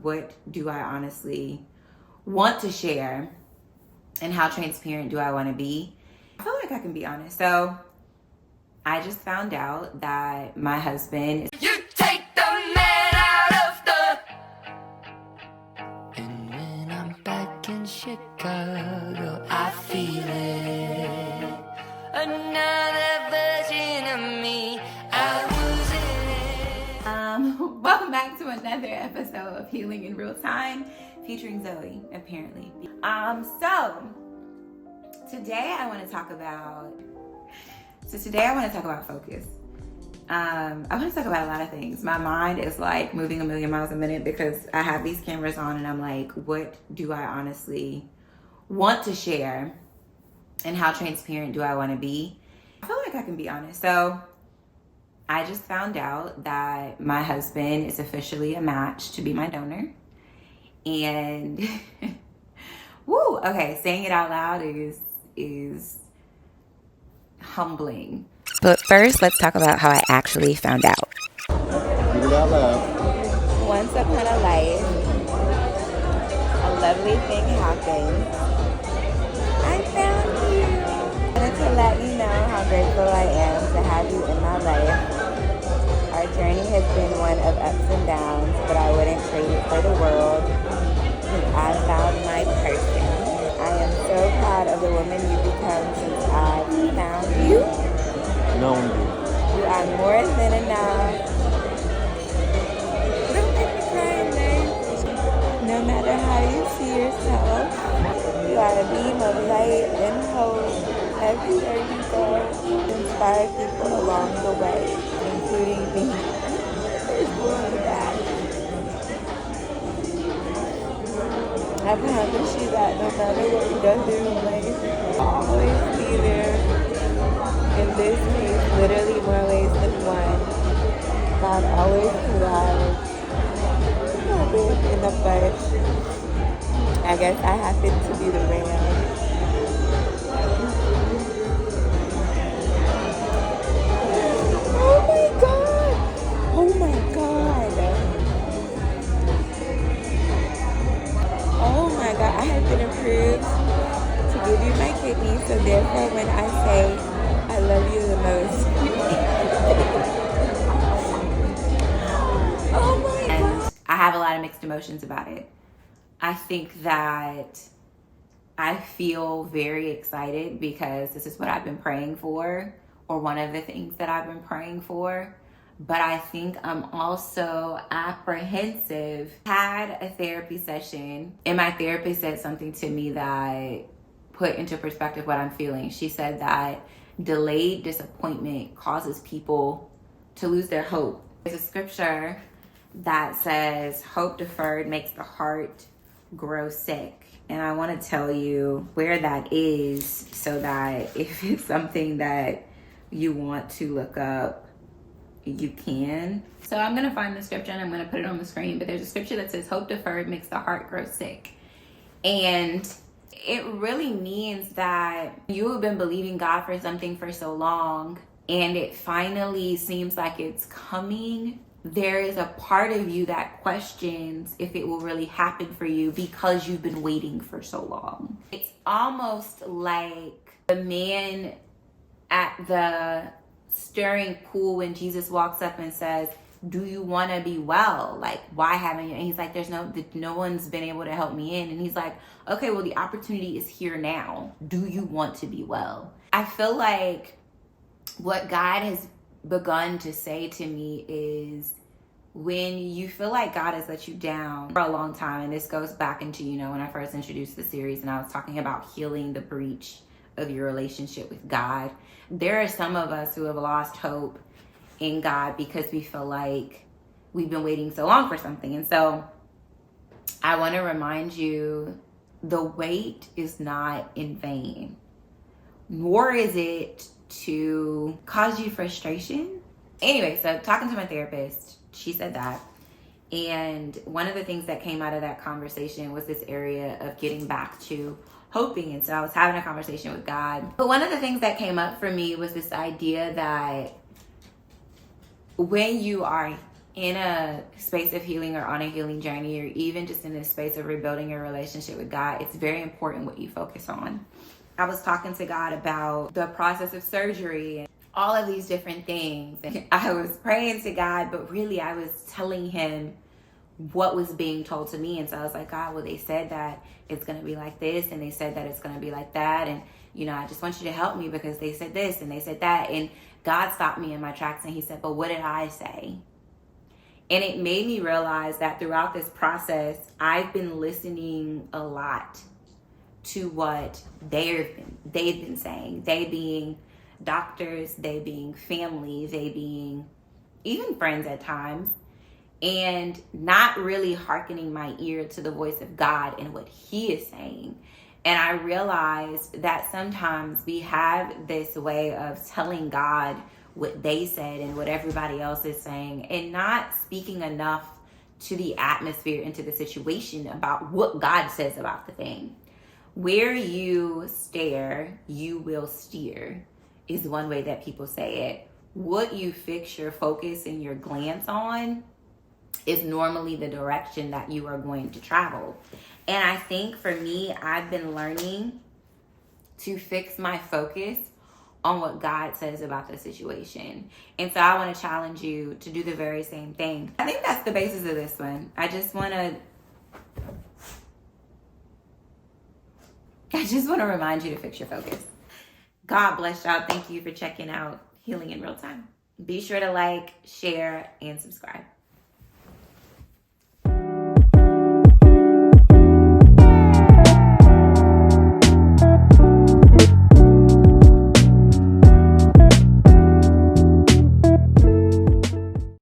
What do I honestly want to share, and how transparent do I want to be? I feel like I can be honest. So I just found out that my husband is— You take the man out of the. And when I'm back in Chicago, I feel it. Another version of me. I was in it. welcome back to another episode of Healing in Real Time, featuring Zoe, apparently. So today I want to talk about focus. I want to talk about a lot of things. My mind is like moving a million miles a minute because I have these cameras on and I'm like, what do I honestly want to share, and how transparent do I want to be? I feel like I can be honest. So I just found out that my husband is officially a match to be my donor. And woo, okay, saying it out loud is humbling. But first, let's talk about how I actually found out. Get it out loud. Once upon a life, a lovely thing happened. I found you. I wanted to let you know how grateful I am to have you in my life. Our journey has been one of ups and downs, but I wouldn't trade it for the world, because I found my person. I am so proud of the woman you've become since I found you. Known you. You are more than enough. Don't make me cry, man. No matter how you see yourself, you are a beam of light and hope everywhere you go. Inspire people along the way, including me. There's more of that. I promise you that no matter what you go through in life, I'll always be there. In this case, literally more ways than one. God always provides. No big in the bush. I guess I happen to be the ram. Oh my God! Oh my God! Oh my God! I have been approved to give you my kidney, so therefore when I say I love you the most. Oh my God. I have a lot of mixed emotions about it. I think that I feel very excited because this is what I've been praying for, or one of the things that I've been praying for. But I think I'm also apprehensive. I had a therapy session, and my therapist said something to me that put into perspective what I'm feeling. She said that delayed disappointment causes people to lose their hope. There's a scripture that says, hope deferred makes the heart grow sick. And I want to tell you where that is, so that if it's something that you want to look up, you can. So I'm going to find the scripture and I'm going to put it on the screen. But there's a scripture that says, hope deferred makes the heart grow sick. And it really means that you have been believing God for something for so long, and it finally seems like it's coming. There is a part of you that questions if it will really happen for you because you've been waiting for so long. It's almost like the man at the stirring pool when Jesus walks up and says, do you want to be well? Like, why haven't you? And he's like, no one's been able to help me in. And he's like, okay, well, the opportunity is here now. Do you want to be well? I feel like what God has begun to say to me is, when you feel like God has let you down for a long time, and this goes back into, when I first introduced the series and I was talking about healing the breach of your relationship with God, there are some of us who have lost hope in God because we feel like we've been waiting so long for something. And so I want to remind you, the wait is not in vain, nor is it to cause you frustration. Anyway, so talking to my therapist, she said that. And one of the things that came out of that conversation was this area of getting back to hoping. And so I was having a conversation with God. But one of the things that came up for me was this idea that when you are in a space of healing or on a healing journey, or even just in this space of rebuilding your relationship with God, it's very important what you focus on. I was talking to God about the process of surgery and all of these different things. And I was praying to God, but really I was telling him what was being told to me. And so I was like, God, well, they said that it's going to be like this, and they said that it's going to be like that. And, you know, I just want you to help me because they said this and they said that. And God stopped me in my tracks and he said, but what did I say? And it made me realize that throughout this process, I've been listening a lot to what they've been saying. They being doctors, they being family, they being even friends at times, and not really hearkening my ear to the voice of God and what he is saying. And I realized that sometimes we have this way of telling God what they said and what everybody else is saying, and not speaking enough to the atmosphere and to the situation about what God says about the thing. Where you stare, you will steer, is one way that people say it. What you fix your focus and your glance on is normally the direction that you are going to travel. And I think for me, I've been learning to fix my focus on what God says about the situation. And so I want to challenge you to do the very same thing. I think that's the basis of this one. I just want to remind you to fix your focus. God bless y'all. Thank you for checking out Healing in Real Time. Be sure to like, share, and subscribe.